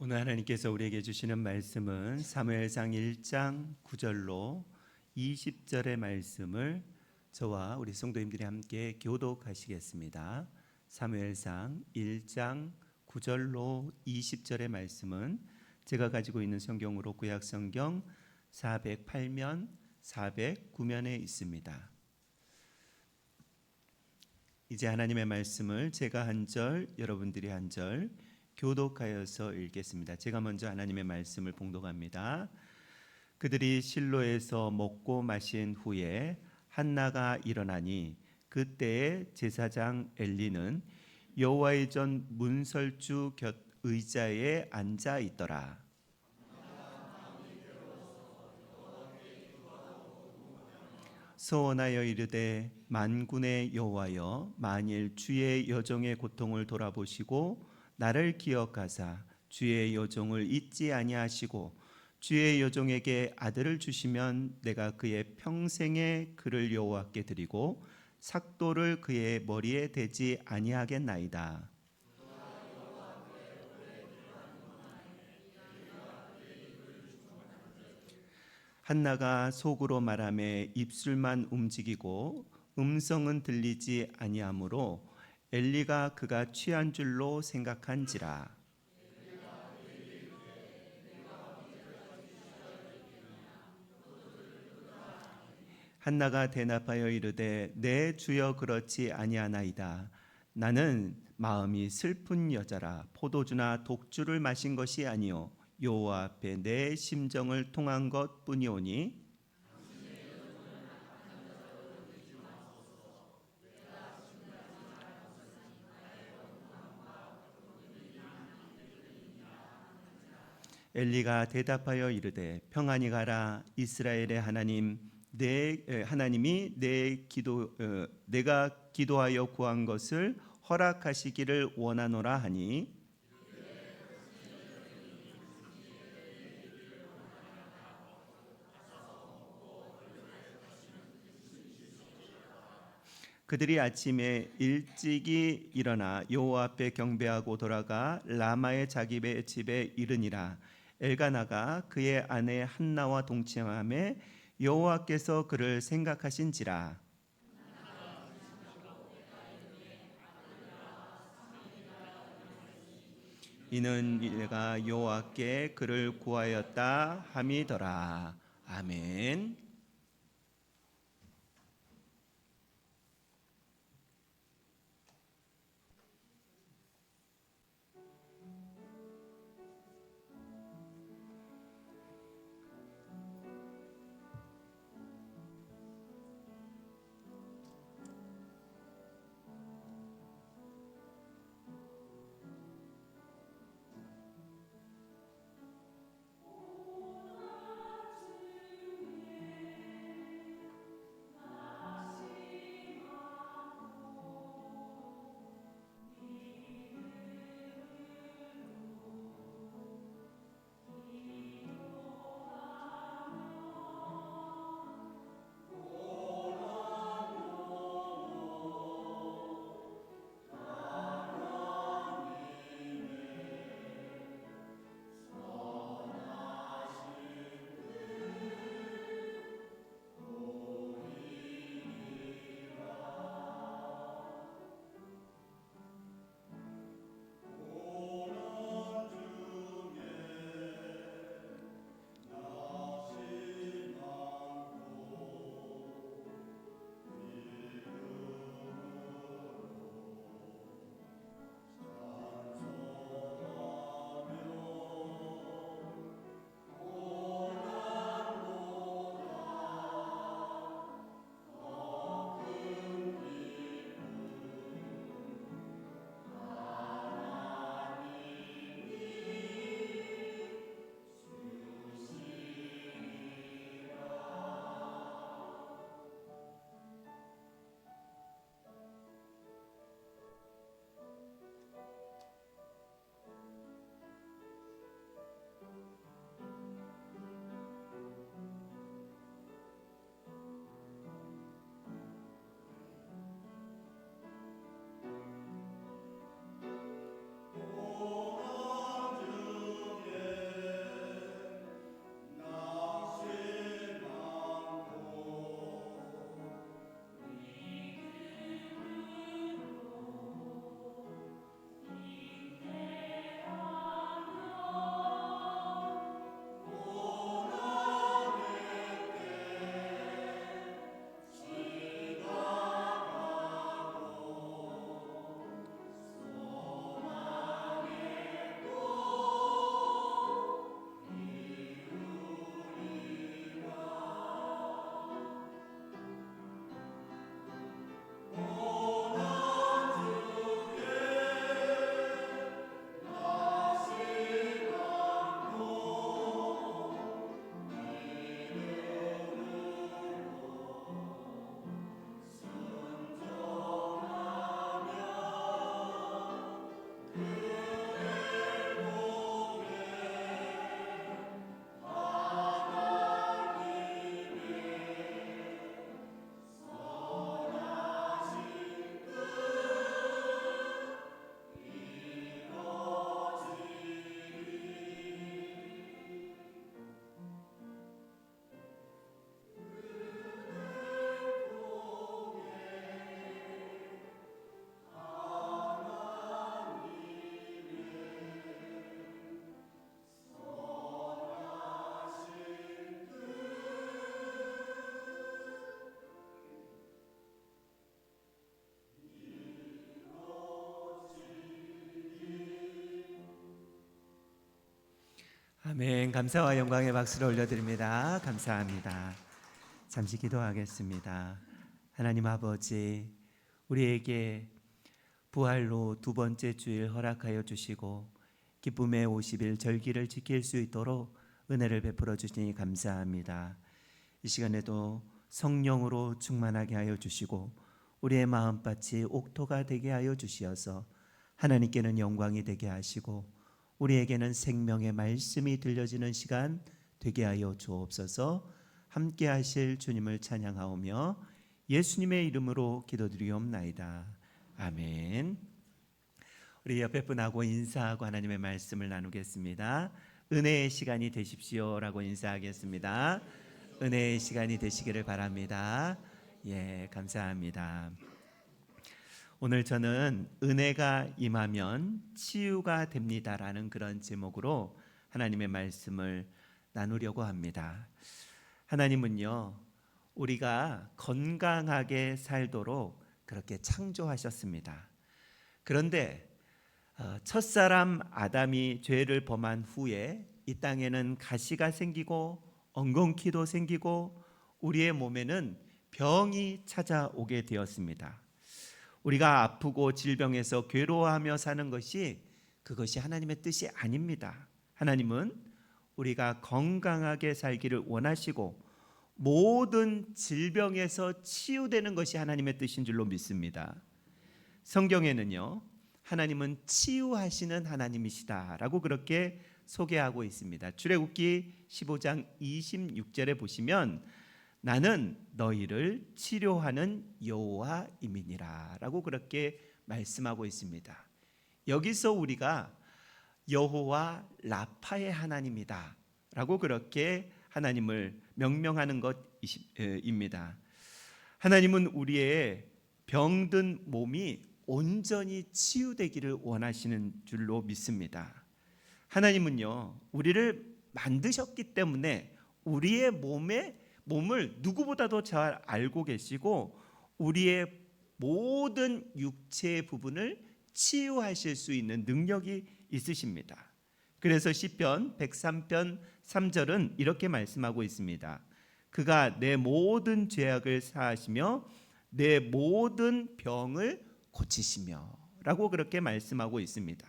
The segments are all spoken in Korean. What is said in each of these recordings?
오늘 하나님께서 우리에게 주시는 말씀은 사무엘상 1장 9절로 20절의 말씀을 저와 우리 성도님들이 함께 교독하시겠습니다. 사무엘상 1장 9절로 20절의 말씀은 제가 가지고 있는 성경으로 구약성경 408면 409면에 있습니다. 이제 하나님의 말씀을 제가 한 절, 여러분들이 한 절 교독하여서 읽겠습니다. 제가 먼저 하나님의 말씀을 봉독합니다. 그들이 실로에서 먹고 마신 후에 한나가 일어나니 그때에 제사장 엘리는 여호와의 전 문설주 곁 의자에 앉아 있더라. 소원하여 이르되 만군의 여호와여, 만일 주의 여종의 고통을 돌아보시고 나를 기억하사 주의 여종을 잊지 아니하시고 주의 여종에게 아들을 주시면 내가 그의 평생에 그를 여호와께 드리고 삭도를 그의 머리에 대지 아니하겠나이다. 한나가 속으로 말하매 입술만 움직이고 음성은 들리지 아니하므로 엘리가 그가 취한 줄로 생각한지라. 한나가 대답하여 이르되 내 주여 그렇지 아니하나이다. 나는 마음이 슬픈 여자라. 포도주나 독주를 마신 것이 아니요 여호와 앞에 내 심정을 통한 것뿐이오니 엘리가 대답하여 이르되 평안히 가라. 이스라엘의 하나님 하나님이 내가 기도하여 구한 것을 허락하시기를 원하노라 하니 그들이 아침에 일찍이 일어나 여호와 앞에 경배하고 돌아가 라마의 자기 집에 이르니라. 엘가나가 그의 아내 한나와 동침하매 여호와께서 그를 생각하신지라. 이는 내가 여호와께 그를 구하였다 함이더라. 아멘. 아멘. 감사와 영광의 박수를 올려드립니다. 감사합니다. 잠시 기도하겠습니다. 하나님 아버지, 우리에게 부활로 두 번째 주일 허락하여 주시고 기쁨의 50일 절기를 지킬 수 있도록 은혜를 베풀어 주시니 감사합니다. 이 시간에도 성령으로 충만하게 하여 주시고 우리의 마음밭이 옥토가 되게 하여 주시어서 하나님께는 영광이 되게 하시고 우리에게는 생명의 말씀이 들려지는 시간 되게 하여 주옵소서. 함께 하실 주님을 찬양하오며 예수님의 이름으로 기도드리옵나이다. 아멘. 우리 옆에 분하고 인사하고 하나님의 말씀을 나누겠습니다. 은혜의 시간이 되십시오라고 인사하겠습니다. 은혜의 시간이 되시기를 바랍니다. 예, 감사합니다. 오늘 저는 은혜가 임하면 치유가 됩니다라는 그런 제목으로 하나님의 말씀을 나누려고 합니다. 하나님은요, 우리가 건강하게 살도록 그렇게 창조하셨습니다. 그런데 첫사람 아담이 죄를 범한 후에 이 땅에는 가시가 생기고 엉겅퀴도 생기고 우리의 몸에는 병이 찾아오게 되었습니다. 우리가 아프고 질병에서 괴로워하며 사는 그것이 하나님의 뜻이 아닙니다. 하나님은 우리가 건강하게 살기를 원하시고 모든 질병에서 치유되는 것이 하나님의 뜻인 줄로 믿습니다. 성경에는요, 하나님은 치유하시는 하나님이시다라고 그렇게 소개하고 있습니다. 출애굽기 15장 26절에 보시면 나는 너희를 치료하는 여호와임이니라 라고 그렇게 말씀하고 있습니다. 여기서 우리가 여호와 라파의 하나님이다 라고 그렇게 하나님을 명명하는 것입니다. 하나님은 우리의 병든 몸이 온전히 치유되기를 원하시는 줄로 믿습니다. 하나님은요, 우리를 만드셨기 때문에 우리의 몸을 누구보다도 잘 알고 계시고 우리의 모든 육체의 부분을 치유하실 수 있는 능력이 있으십니다. 그래서 시편 103편 3절은 이렇게 말씀하고 있습니다. 그가 내 모든 죄악을 사하시며 내 모든 병을 고치시며 라고 그렇게 말씀하고 있습니다.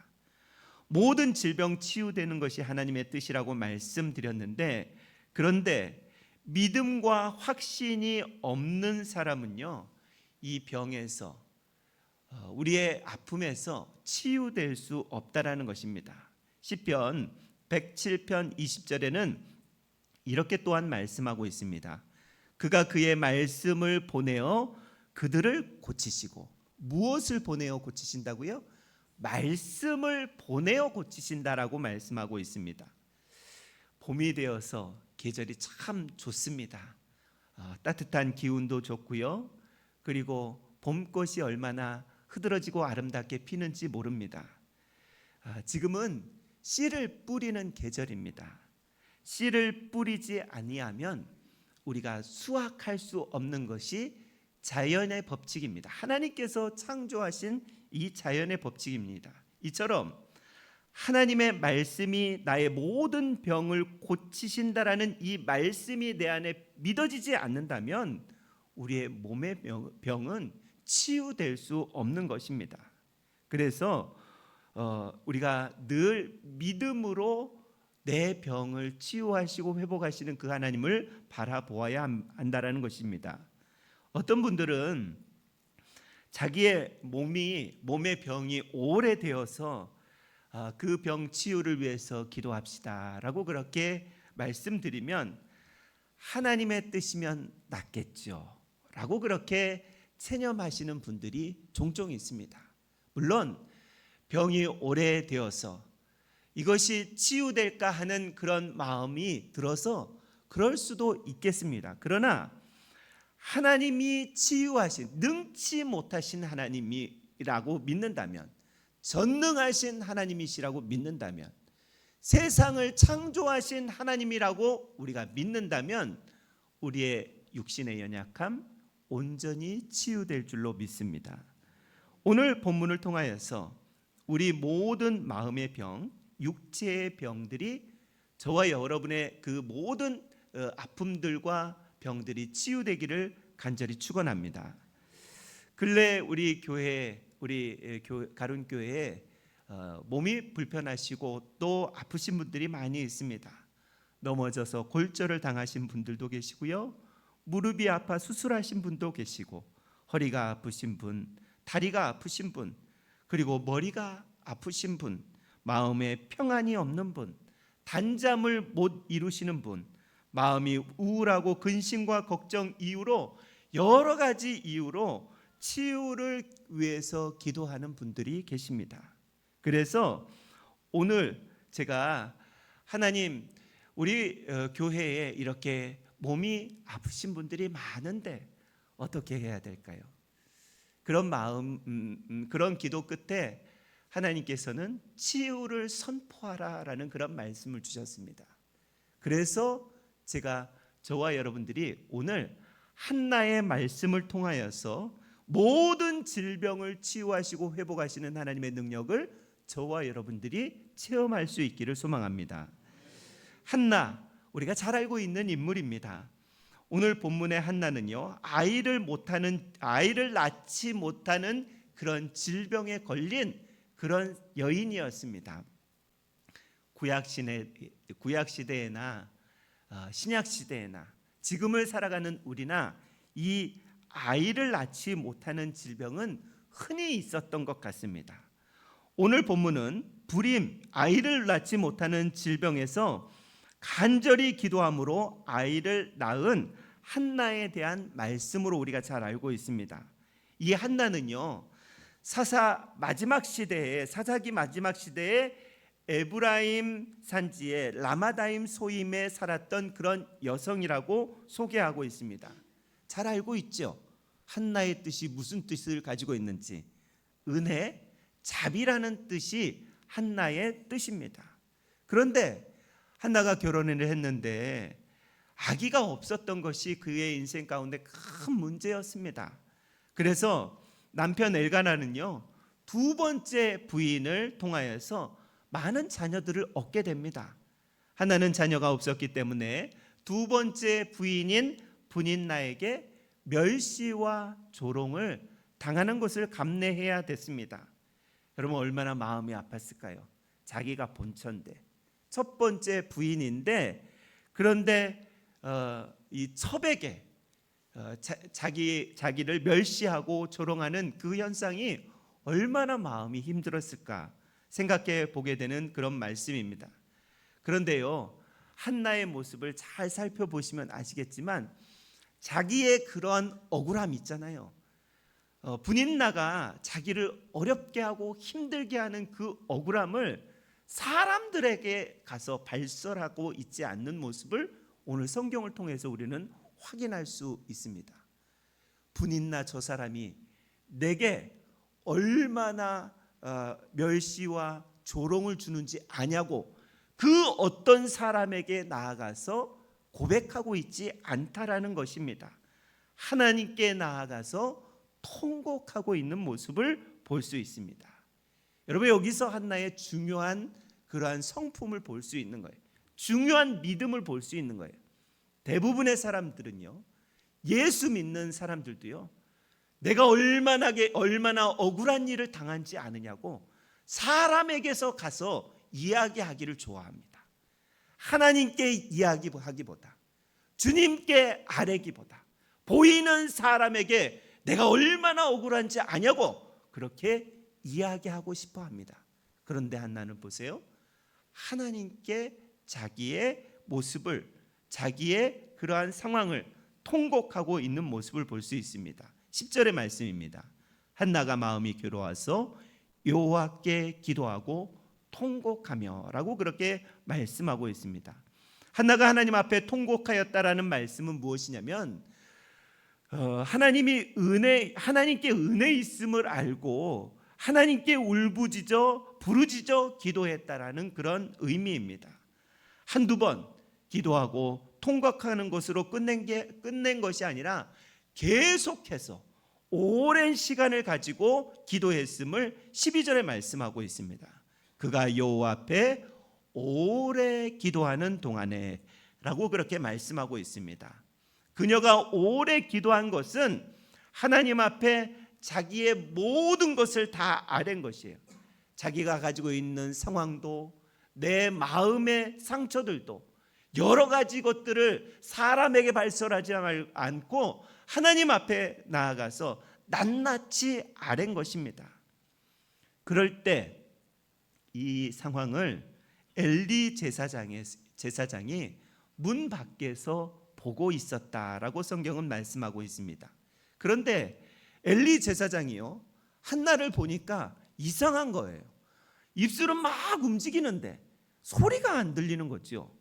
모든 질병 치유되는 것이 하나님의 뜻이라고 말씀드렸는데, 그런데 믿음과 확신이 없는 사람은요, 이 병에서 우리의 아픔에서 치유될 수 없다라는 것입니다. 시편 107편 20절에는 이렇게 또한 말씀하고 있습니다. 그가 그의 말씀을 보내어 그들을 고치시고, 무엇을 보내어 고치신다고요? 말씀을 보내어 고치신다라고 말씀하고 있습니다. 봄이 되어서 계절이 참 좋습니다. 따뜻한 기운도 좋고요. 그리고 봄꽃이 얼마나 흐드러지고 아름답게 피는지 모릅니다. 지금은 씨를 뿌리는 계절입니다. 씨를 뿌리지 아니하면 우리가 수확할 수 없는 것이 자연의 법칙입니다. 하나님께서 창조하신 이 자연의 법칙입니다. 이처럼 하나님의 말씀이 나의 모든 병을 고치신다라는 이 말씀이 내 안에 믿어지지 않는다면 우리의 몸의 병은 치유될 수 없는 것입니다. 그래서 우리가 늘 믿음으로 내 병을 치유하시고 회복하시는 그 하나님을 바라보아야 한다라는 것입니다. 어떤 분들은 자기의 몸의 병이 오래되어서 그 병 치유를 위해서 기도합시다라고 그렇게 말씀드리면 하나님의 뜻이면 낫겠죠 라고 그렇게 체념하시는 분들이 종종 있습니다. 물론 병이 오래되어서 이것이 치유될까 하는 그런 마음이 들어서 그럴 수도 있겠습니다. 그러나 하나님이 치유하신, 능치 못하신 하나님이라고 믿는다면, 전능하신 하나님이시라고 믿는다면, 세상을 창조하신 하나님이라고 우리가 믿는다면 우리의 육신의 연약함 온전히 치유될 줄로 믿습니다. 오늘 본문을 통하여서 우리 모든 마음의 병, 육체의 병들이 저와 여러분의 그 모든 아픔들과 병들이 치유되기를 간절히 축원합니다. 근래 우리 가론교회에 몸이 불편하시고 또 아프신 분들이 많이 있습니다. 넘어져서 골절을 당하신 분들도 계시고요, 무릎이 아파 수술하신 분도 계시고, 허리가 아프신 분, 다리가 아프신 분, 그리고 머리가 아프신 분, 마음에 평안이 없는 분, 단잠을 못 이루시는 분, 마음이 우울하고 근심과 걱정 이유로 여러 가지 이유로 치유를 위해서 기도하는 분들이 계십니다. 그래서 오늘 제가 하나님, 우리 교회에 이렇게 몸이 아프신 분들이 많은데 어떻게 해야 될까요? 그런 마음, 그런 기도 끝에 하나님께서는 치유를 선포하라라는 그런 말씀을 주셨습니다. 그래서 저와 여러분들이 오늘 한나의 말씀을 통하여서 모든 질병을 치유하시고 회복하시는 하나님의 능력을 저와 여러분들이 체험할 수 있기를 소망합니다. 한나, 우리가 잘 알고 있는 인물입니다. 오늘 본문의 한나는요, 아이를 낳지 못하는 그런 질병에 걸린 그런 여인이었습니다. 구약 시대에나 신약 시대에나 지금을 살아가는 우리나 이 아이를 낳지 못하는 질병은 흔히 있었던 것 같습니다. 오늘 본문은 불임, 아이를 낳지 못하는 질병에서 간절히 기도함으로 아이를 낳은 한나에 대한 말씀으로 우리가 잘 알고 있습니다. 이 한나는요, 사사기 마지막 시대에 에브라임 산지의 라마다임 소임에 살았던 그런 여성이라고 소개하고 있습니다. 잘 알고 있죠? 한나의 뜻이 무슨 뜻을 가지고 있는지. 은혜, 자비라는 뜻이 한나의 뜻입니다. 그런데 한나가 결혼을 했는데 아기가 없었던 것이 그의 인생 가운데 큰 문제였습니다. 그래서 남편 엘가나는요, 두 번째 부인을 통하여서 많은 자녀들을 얻게 됩니다. 하나는 자녀가 없었기 때문에 두 번째 부인인 분인나에게 멸시와 조롱을 당하는 것을 감내해야 됐습니다. 여러분, 얼마나 마음이 아팠을까요? 자기가 본처인데, 첫 번째 부인인데, 그런데 이 첩에게 자기를 멸시하고 조롱하는 그 현상이 얼마나 마음이 힘들었을까 생각해 보게 되는 그런 말씀입니다. 그런데요, 한나의 모습을 잘 살펴보시면 아시겠지만 자기의 그러한 억울함이 있잖아요. 분인나가 자기를 어렵게 하고 힘들게 하는 그 억울함을 사람들에게 가서 발설하고 있지 않는 모습을 오늘 성경을 통해서 우리는 확인할 수 있습니다. 분인나 저 사람이 내게 얼마나 멸시와 조롱을 주는지 아냐고 그 어떤 사람에게 나아가서 고백하고 있지 않다라는 것입니다. 하나님께 나아가서 통곡하고 있는 모습을 볼 수 있습니다. 여러분, 여기서 한나의 중요한 그러한 성품을 볼 수 있는 거예요. 중요한 믿음을 볼 수 있는 거예요. 대부분의 사람들은요, 예수 믿는 사람들도요, 내가 얼마나 억울한 일을 당한지 아느냐고 사람에게서 가서 이야기하기를 좋아합니다. 하나님께 이야기하기보다, 주님께 아뢰기보다 보이는 사람에게 내가 얼마나 억울한지 아냐고 그렇게 이야기하고 싶어 합니다. 그런데 한나는 보세요, 하나님께 자기의 모습을, 자기의 그러한 상황을 통곡하고 있는 모습을 볼 수 있습니다. 10절의 말씀입니다. 한나가 마음이 괴로워서 여호와께 기도하고 통곡하며 라고 그렇게 말씀하고 있습니다. 한나가 하나님 앞에 통곡하였다라는 말씀은 무엇이냐면 하나님께 은혜 있음을 알고 하나님께 울부짖어 부르짖어 기도했다라는 그런 의미입니다. 한두 번 기도하고 통곡하는 것으로 끝낸 것이 아니라 계속해서 오랜 시간을 가지고 기도했음을 12절에 말씀하고 있습니다. 그가 여호와 앞에 오래 기도하는 동안에 라고 그렇게 말씀하고 있습니다. 그녀가 오래 기도한 것은 하나님 앞에 자기의 모든 것을 다 아뢰는 것이에요. 자기가 가지고 있는 상황도, 내 마음의 상처들도, 여러 가지 것들을 사람에게 발설하지 않고 하나님 앞에 나아가서 낱낱이 아뢰는 것입니다. 그럴 때 이 상황을 엘리 제사장이 문 밖에서 보고 있었다라고 성경은 말씀하고 있습니다. 그런데 엘리 제사장이요, 한나를 보니까 이상한 거예요. 입술은 막 움직이는데 소리가 안 들리는 거죠.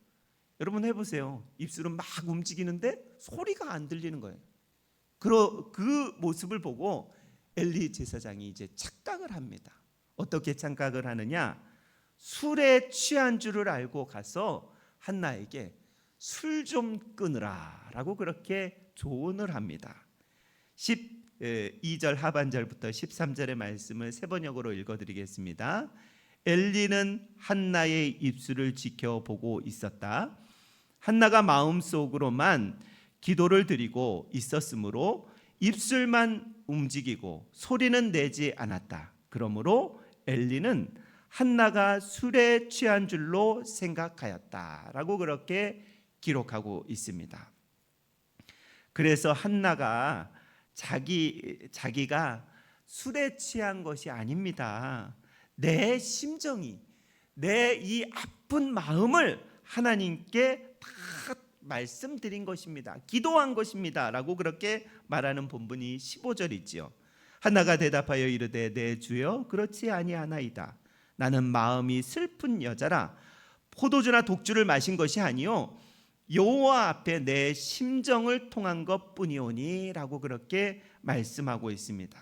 여러분 해보세요. 입술은 막 움직이는데 소리가 안 들리는 거예요. 그 모습을 보고 엘리 제사장이 이제 착각을 합니다. 어떻게 착각을 하느냐? 술에 취한 줄을 알고 가서 한나에게 술 좀 끊으라 라고 그렇게 조언을 합니다. 12절 하반절부터 13절의 말씀을 세 번역으로 읽어드리겠습니다. 엘리는 한나의 입술을 지켜보고 있었다. 한나가 마음속으로만 기도를 드리고 있었으므로 입술만 움직이고 소리는 내지 않았다. 그러므로 엘리는 한나가 술에 취한 줄로 생각하였다라고 그렇게 기록하고 있습니다. 그래서 한나가 자기가 술에 취한 것이 아닙니다. 내 심정이, 내 이 아픈 마음을 하나님께 다 말씀드린 것입니다. 기도한 것입니다 라고 그렇게 말하는 본문이 15절이지요. 한나가 대답하여 이르되 내 주여 그렇지 아니하나이다. 나는 마음이 슬픈 여자라. 포도주나 독주를 마신 것이 아니요 여호와 앞에 내 심정을 통한 것뿐이오니 라고 그렇게 말씀하고 있습니다.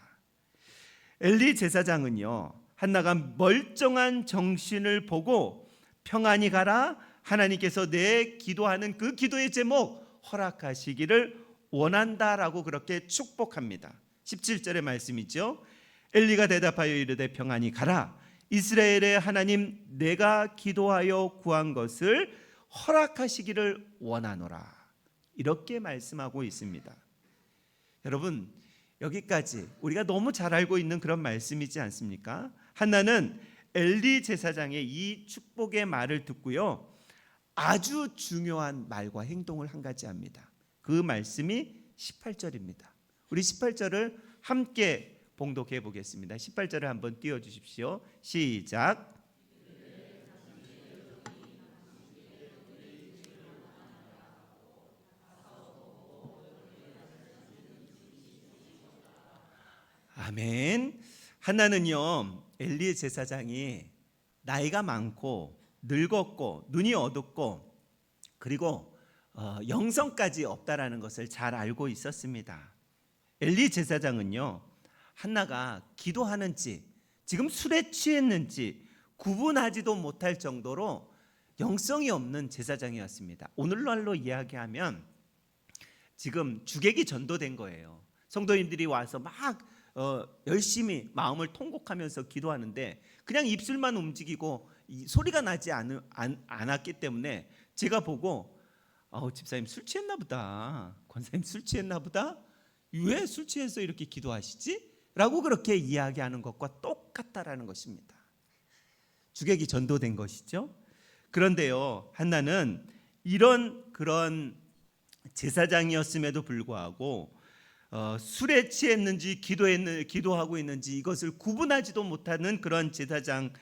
엘리 제사장은요, 한나가 멀쩡한 정신을 보고 평안히 가라, 하나님께서 내 기도하는 그 기도의 제목 허락하시기를 원한다라고 그렇게 축복합니다. 17절의 말씀이죠. 엘리가 대답하여 이르되 평안히 가라. 이스라엘의 하나님 내가 기도하여 구한 것을 허락하시기를 원하노라. 이렇게 말씀하고 있습니다. 여러분, 여기까지 우리가 너무 잘 알고 있는 그런 말씀이지 않습니까? 한나는 엘리 제사장의 이 축복의 말을 듣고요, 아주 중요한 말과 행동을 한 가지 합니다. 그 말씀이 18절입니다. 우리 18절을 함께 봉독해 보겠습니다. 18절을 한번 띄워 주십시오. 시작. 아멘. 한나는요, 엘리 제사장이 나이가 많고 늙었고 눈이 어둡고 그리고 영성까지 없다라는 것을 잘 알고 있었습니다. 엘리 제사장은요, 한나가 기도하는지 지금 술에 취했는지 구분하지도 못할 정도로 영성이 없는 제사장이었습니다. 오늘날로 이야기하면 지금 주객이 전도된 거예요. 성도님들이 와서 막 열심히 마음을 통곡하면서 기도하는데 그냥 입술만 움직이고 소리가 나지 않았기 때문에 제가 보고 집사님 술 취했나 보다, 권사님 술 취했나 보다, 왜 술 취해서 이렇게 기도하시지? 라고 그렇게 이야기하는 것과 똑같다라는 것입니다. 주객이 전도된 것이죠. 그런데요, 한나는 그런 제사장이었음에도 불구하고 술에 취했는지 기도하고 있는지 이것을 구분하지도 못하는 그런 제사장에게서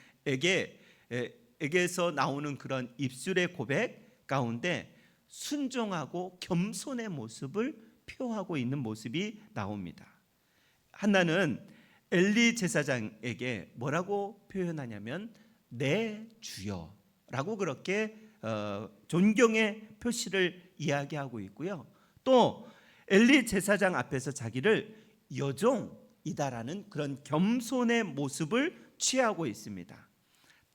나오는 그런 입술의 고백 가운데 순종하고 겸손의 모습을 표하고 있는 모습이 나옵니다. 한나는 엘리 제사장에게 뭐라고 표현하냐면 내 주여라고 그렇게 존경의 표시를 이야기하고 있고요. 또 엘리 제사장 앞에서 자기를 여종이다라는 그런 겸손의 모습을 취하고 있습니다.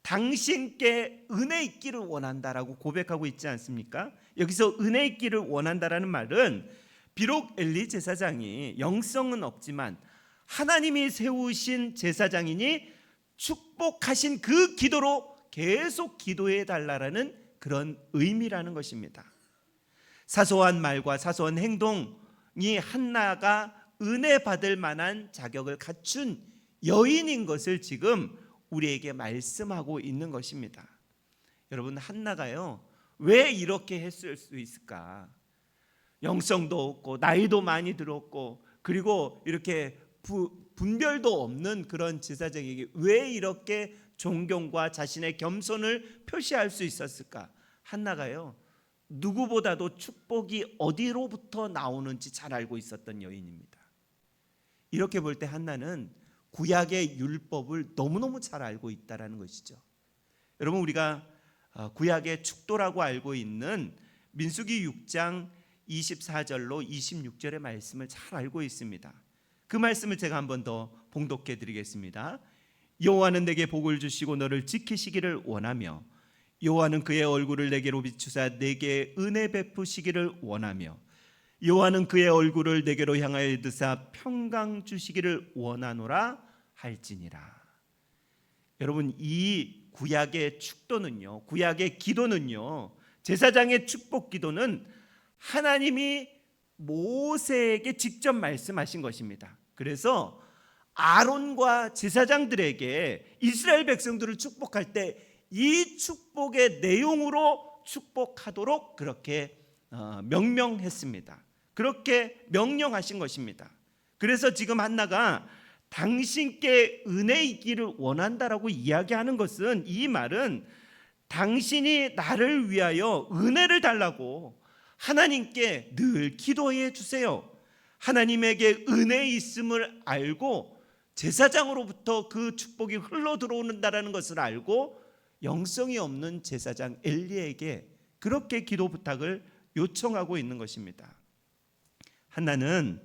당신께 은혜 있기를 원한다라고 고백하고 있지 않습니까? 여기서 은혜 있기를 원한다라는 말은 비록 엘리 제사장이 영성은 없지만 하나님이 세우신 제사장이니 축복하신 그 기도로 계속 기도해 달라라는 그런 의미라는 것입니다. 사소한 말과 사소한 행동이 한나가 은혜 받을 만한 자격을 갖춘 여인인 것을 지금 우리에게 말씀하고 있는 것입니다. 여러분, 한나가요, 왜 이렇게 했을 수 있을까? 영성도 없고 나이도 많이 들었고 그리고 이렇게 분별도 없는 그런 제사장에게 왜 이렇게 존경과 자신의 겸손을 표시할 수 있었을까? 한나가요, 누구보다도 축복이 어디로부터 나오는지 잘 알고 있었던 여인입니다. 이렇게 볼 때 한나는 구약의 율법을 너무너무 잘 알고 있다는 것이죠. 여러분, 우리가 구약의 축도라고 알고 있는 민수기 6장 24절로 26절의 말씀을 잘 알고 있습니다. 그 말씀을 제가 한 번 더 봉독해 드리겠습니다. 여호와는 내게 복을 주시고 너를 지키시기를 원하며 여호와는 그의 얼굴을 내게로 비추사 내게 은혜 베푸시기를 원하며 여호와는 그의 얼굴을 내게로 향하여 드사 평강 주시기를 원하노라 할지니라. 여러분, 이 구약의 축도는요, 구약의 기도는요, 제사장의 축복 기도는 하나님이 모세에게 직접 말씀하신 것입니다. 그래서 아론과 제사장들에게 이스라엘 백성들을 축복할 때 이 축복의 내용으로 축복하도록 그렇게 명령했습니다. 그렇게 명령하신 것입니다. 그래서 지금 한나가 당신께 은혜 있기를 원한다라고 이야기하는 것은, 이 말은 당신이 나를 위하여 은혜를 달라고 하나님께 늘 기도해 주세요. 하나님에게 은혜 있음을 알고 제사장으로부터 그 축복이 흘러 들어오는다라는 것을 알고 영성이 없는 제사장 엘리에게 그렇게 기도 부탁을 요청하고 있는 것입니다. 한나는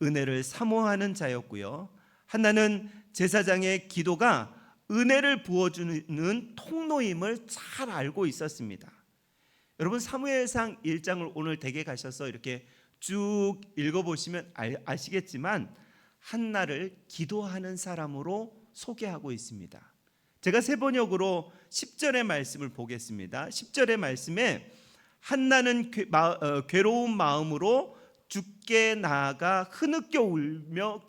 은혜를 사모하는 자였고요, 한나는 제사장의 기도가 은혜를 부어주는 통로임을 잘 알고 있었습니다. 여러분, 사무엘상 1장을 오늘 댁에 가셔서 이렇게 쭉 읽어보시면 아시겠지만 한나를 기도하는 사람으로 소개하고 있습니다. 제가 세 번역으로 10절의 말씀을 보겠습니다. 10절의 말씀에 한나는 괴로운 마음으로 주께 나아가 흐느껴 울며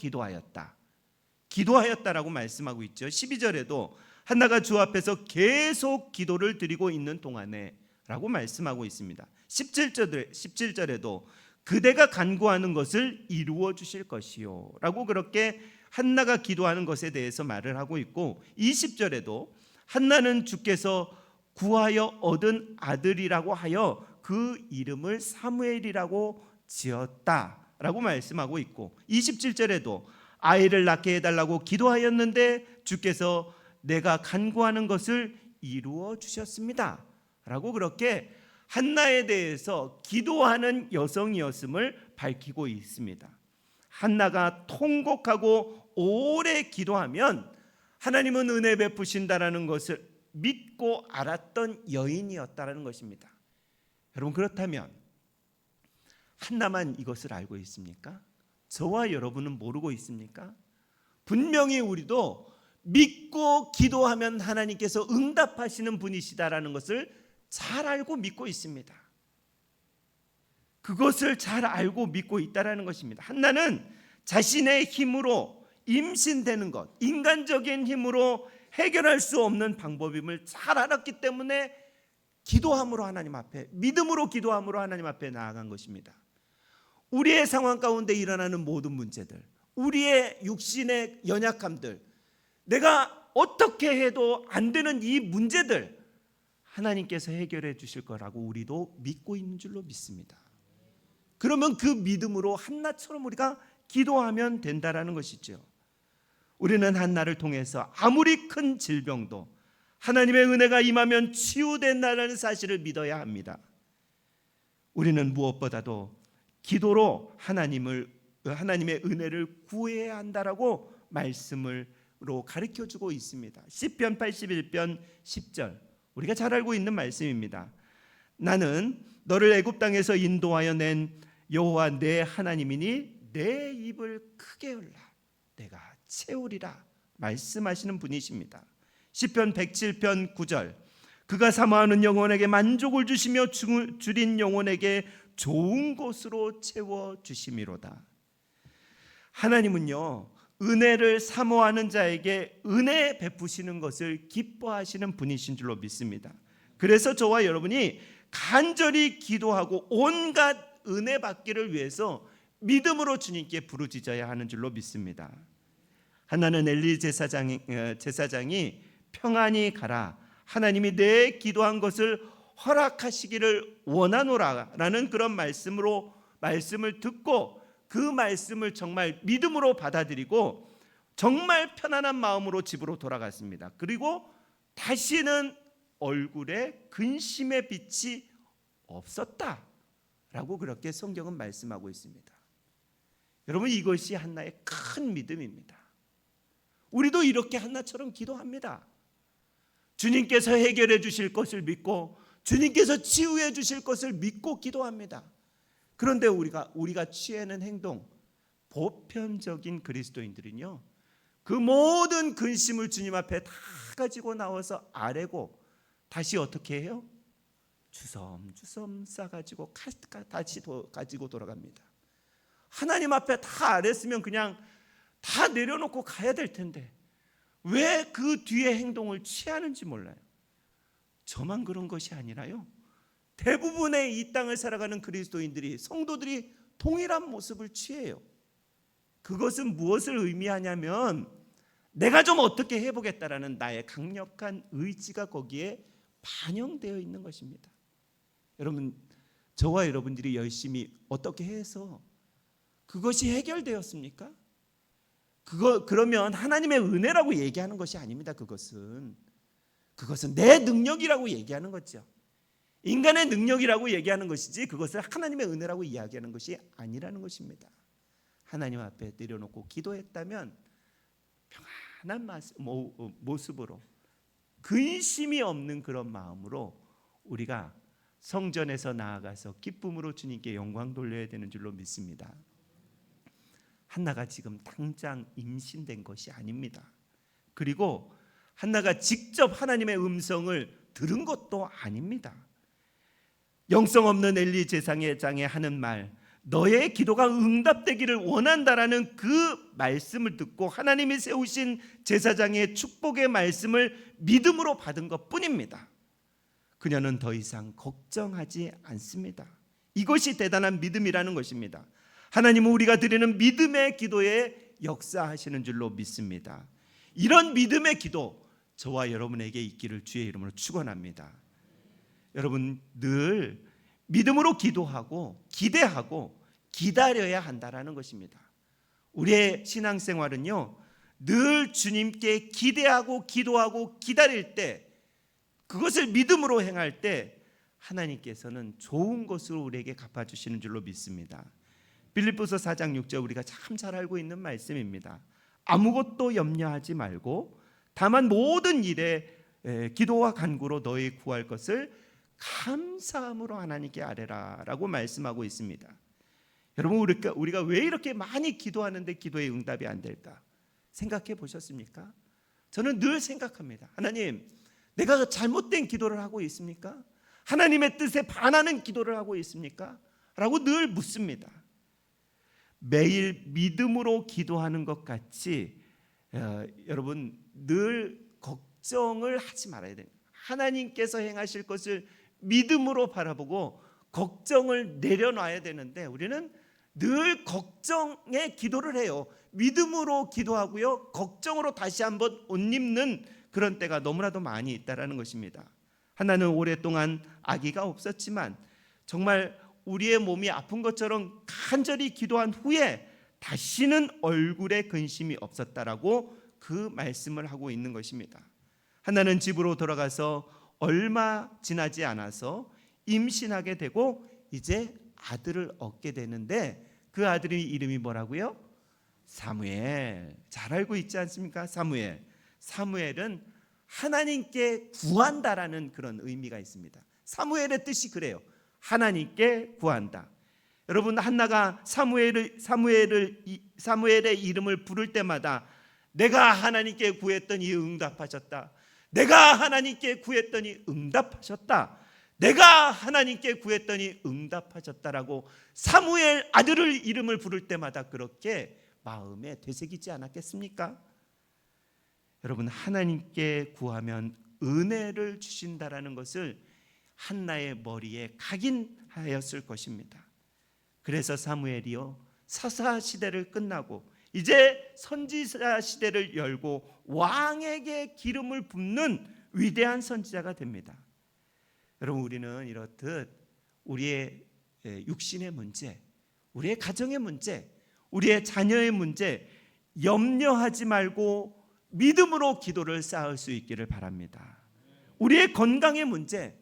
기도하였다라고 말씀하고 있죠. 12절에도 한나가 주 앞에서 계속 기도를 드리고 있는 동안에 라고 말씀하고 있습니다. 17절에도 그대가 간구하는 것을 이루어 주실 것이요 라고 그렇게 한나가 기도하는 것에 대해서 말을 하고 있고, 20절에도 한나는 주께서 구하여 얻은 아들이라고 하여 그 이름을 사무엘이라고 지었다라고 말씀하고 있고, 27절에도 아이를 낳게 해달라고 기도하였는데 주께서 내가 간구하는 것을 이루어 주셨습니다 라고 그렇게 한나에 대해서 기도하는 여성이었음을 밝히고 있습니다. 한나가 통곡하고 오래 기도하면 하나님은 은혜 베푸신다라는 것을 믿고 알았던 여인이었다라는 것입니다. 여러분, 그렇다면 한나만 이것을 알고 있습니까? 저와 여러분은 모르고 있습니까? 분명히 우리도 믿고 기도하면 하나님께서 응답하시는 분이시다라는 것을 잘 알고 믿고 있습니다. 그것을 잘 알고 믿고 있다라는 것입니다. 한나는 자신의 힘으로 임신되는 것, 인간적인 힘으로 해결할 수 없는 방법임을 잘 알았기 때문에 기도함으로 하나님 앞에, 믿음으로 기도함으로 하나님 앞에 나아간 것입니다. 우리의 상황 가운데 일어나는 모든 문제들, 우리의 육신의 연약함들, 내가 어떻게 해도 안 되는 이 문제들 하나님께서 해결해 주실 거라고 우리도 믿고 있는 줄로 믿습니다. 그러면 그 믿음으로 한나처럼 우리가 기도하면 된다라는 것이죠. 우리는 한나를 통해서 아무리 큰 질병도 하나님의 은혜가 임하면 치유된다는 사실을 믿어야 합니다. 우리는 무엇보다도 기도로 하나님의 은혜를 구해야 한다라고 말씀으로 가르쳐주고 있습니다. 시편 81편 10절, 우리가 잘 알고 있는 말씀입니다. 나는 너를 애굽 땅에서 인도하여 낸 여호와 내 하나님이니 내 입을 크게 열라 내가 채우리라 말씀하시는 분이십니다. 시편 107편 9절, 그가 사모하는 영혼에게 만족을 주시며 줄인 영혼에게 좋은 곳으로 채워 주심이로다. 하나님은요, 은혜를 사모하는 자에게 은혜 베푸시는 것을 기뻐하시는 분이신 줄로 믿습니다. 그래서 저와 여러분이 간절히 기도하고 온갖 은혜 받기를 위해서 믿음으로 주님께 부르짖어야 하는 줄로 믿습니다. 하나는 엘리 제사장이 평안히 가라, 하나님이 내 기도한 것을 허락하시기를 원하노라라는 그런 말씀을 듣고 그 말씀을 정말 믿음으로 받아들이고 정말 편안한 마음으로 집으로 돌아갔습니다. 그리고 다시는 얼굴에 근심의 빛이 없었다라고 그렇게 성경은 말씀하고 있습니다. 여러분, 이것이 한나의 큰 믿음입니다. 우리도 이렇게 한나처럼 기도합니다. 주님께서 해결해 주실 것을 믿고 주님께서 치유해 주실 것을 믿고 기도합니다. 그런데 우리가 취하는 행동, 보편적인 그리스도인들은요, 그 모든 근심을 주님 앞에 다 가지고 나와서 아뢰고 다시 어떻게 해요? 주섬주섬 싸가지고 다시 가지고 돌아갑니다. 하나님 앞에 다 아뢰으면 그냥 다 내려놓고 가야 될 텐데 왜 그 뒤에 행동을 취하는지 몰라요. 저만 그런 것이 아니라요, 대부분의 이 땅을 살아가는 그리스도인들이, 성도들이 동일한 모습을 취해요. 그것은 무엇을 의미하냐면 내가 좀 어떻게 해보겠다라는 나의 강력한 의지가 거기에 반영되어 있는 것입니다. 여러분, 저와 여러분들이 열심히 어떻게 해서 그것이 해결되었습니까? 그러면 하나님의 은혜라고 얘기하는 것이 아닙니다. 그것은 내 능력이라고 얘기하는 거죠. 인간의 능력이라고 얘기하는 것이지 그것을 하나님의 은혜라고 이야기하는 것이 아니라는 것입니다. 하나님 앞에 내려놓고 기도했다면 평안한 모습으로, 근심이 없는 그런 마음으로 우리가 성전에서 나아가서 기쁨으로 주님께 영광 돌려야 되는 줄로 믿습니다. 한나가 지금 당장 임신된 것이 아닙니다. 그리고 한나가 직접 하나님의 음성을 들은 것도 아닙니다. 영성 없는 엘리 제사장이 하는 말, 너의 기도가 응답되기를 원한다라는 그 말씀을 듣고 하나님이 세우신 제사장의 축복의 말씀을 믿음으로 받은 것뿐입니다. 그녀는 더 이상 걱정하지 않습니다. 이것이 대단한 믿음이라는 것입니다. 하나님은 우리가 드리는 믿음의 기도에 역사하시는 줄로 믿습니다. 이런 믿음의 기도 저와 여러분에게 있기를 주의 이름으로 축원합니다. 여러분, 늘 믿음으로 기도하고 기대하고 기다려야 한다라는 것입니다. 우리의 신앙생활은요, 늘 주님께 기대하고 기도하고 기다릴 때, 그것을 믿음으로 행할 때 하나님께서는 좋은 것으로 우리에게 갚아주시는 줄로 믿습니다. 빌립보서 4장 6절, 우리가 참 잘 알고 있는 말씀입니다. 아무것도 염려하지 말고 다만 모든 일에 기도와 간구로 너희 구할 것을 감사함으로 하나님께 아뢰라 라고 말씀하고 있습니다. 여러분, 우리가 왜 이렇게 많이 기도하는데 기도의 응답이 안 될까 생각해 보셨습니까? 저는 늘 생각합니다. 하나님, 내가 잘못된 기도를 하고 있습니까? 하나님의 뜻에 반하는 기도를 하고 있습니까? 라고 늘 묻습니다. 매일 믿음으로 기도하는 것 같이 여러분, 늘 걱정을 하지 말아야 됩니다. 하나님께서 행하실 것을 믿음으로 바라보고 걱정을 내려놔야 되는데 우리는 늘 걱정의 기도를 해요. 믿음으로 기도하고요, 걱정으로 다시 한번 옷 입는 그런 때가 너무나도 많이 있다라는 것입니다. 하나는 오랫동안 아기가 없었지만 정말 우리의 몸이 아픈 것처럼 간절히 기도한 후에 다시는 얼굴에 근심이 없었다라고 그 말씀을 하고 있는 것입니다. 하나는 집으로 돌아가서 얼마 지나지 않아서 임신하게 되고 이제 아들을 얻게 되는데 그 아들의 이름이 뭐라고요? 사무엘. 잘 알고 있지 않습니까? 사무엘은 하나님께 구한다라는 그런 의미가 있습니다. 사무엘의 뜻이 그래요. 하나님께 구한다. 여러분, 한나가 사무엘의 이름을 부를 때마다 내가 하나님께 구했더니 응답하셨다. 내가 하나님께 구했더니 응답하셨다. 내가 하나님께 구했더니 응답하셨다라고 사무엘 아들을 이름을 부를 때마다 그렇게 마음에 되새기지 않았겠습니까? 여러분, 하나님께 구하면 은혜를 주신다라는 것을 한나의 머리에 각인하였을 것입니다. 그래서 사무엘이요, 사사 시대를 끝나고 이제 선지자 시대를 열고 왕에게 기름을 붓는 위대한 선지자가 됩니다. 여러분, 우리는 이렇듯 우리의 육신의 문제, 우리의 가정의 문제, 우리의 자녀의 문제 염려하지 말고 믿음으로 기도를 쌓을 수 있기를 바랍니다. 우리의 건강의 문제,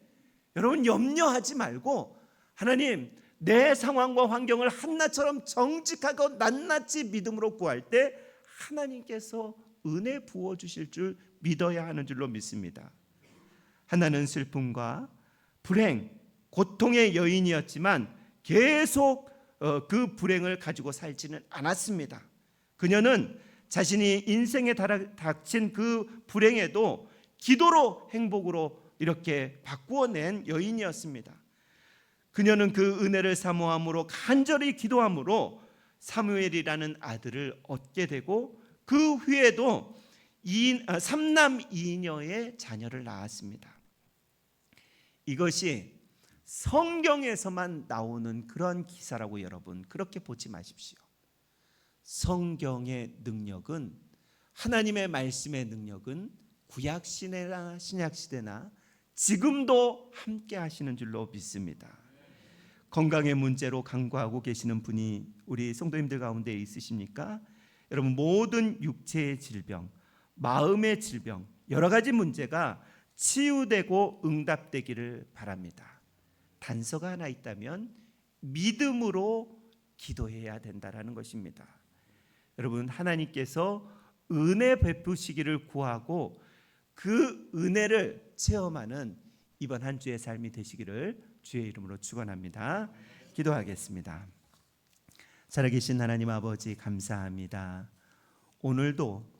여러분 염려하지 말고 하나님, 내 상황과 환경을 한나처럼 정직하고 낱낱이 믿음으로 구할 때 하나님께서 은혜 부어주실 줄 믿어야 하는 줄로 믿습니다. 한나는 슬픔과 불행, 고통의 여인이었지만 계속 그 불행을 가지고 살지는 않았습니다. 그녀는 자신이 인생에 닥친 그 불행에도 기도로 행복으로 이렇게 바꾸어낸 여인이었습니다. 그녀는 그 은혜를 사모함으로 간절히 기도함으로 사무엘이라는 아들을 얻게 되고 그 후에도 3남 2녀의 자녀를 낳았습니다. 이것이 성경에서만 나오는 그런 기사라고 여러분 그렇게 보지 마십시오. 성경의 능력은, 하나님의 말씀의 능력은 구약시대나 신약시대나 지금도 함께 하시는 줄로 믿습니다. 건강의 문제로 간구하고 계시는 분이 우리 성도님들 가운데 있으십니까? 여러분, 모든 육체의 질병, 마음의 질병, 여러 가지 문제가 치유되고 응답되기를 바랍니다. 단서가 하나 있다면 믿음으로 기도해야 된다라는 것입니다. 여러분, 하나님께서 은혜 베푸시기를 구하고 그 은혜를 체험하는 이번 한 주의 삶이 되시기를 주의 이름으로 축원합니다. 기도하겠습니다. 살아계신 하나님 아버지, 감사합니다. 오늘도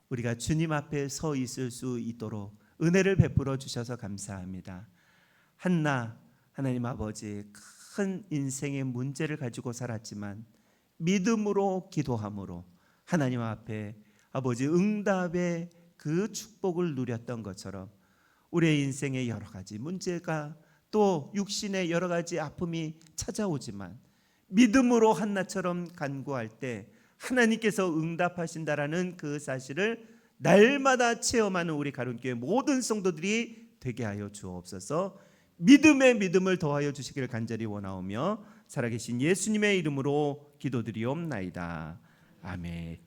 우리가 주님 앞에 서 있을 수 있도록 은혜를 베풀어 주셔서 감사합니다. 한나, 하나님 아버지, 큰 인생의 문제를 가지고 살았지만 믿음으로 기도함으로 하나님 앞에 아버지 응답의 그 축복을 누렸던 것처럼 우리의 인생의 여러 가지 문제가 또 육신의 여러 가지 아픔이 찾아오지만 믿음으로 한나처럼 간구할 때 하나님께서 응답하신다라는 그 사실을 날마다 체험하는 우리 가론교회 모든 성도들이 되게 하여 주옵소서. 믿음의 믿음을 더하여 주시기를 간절히 원하오며 살아계신 예수님의 이름으로 기도드리옵나이다. 아멘.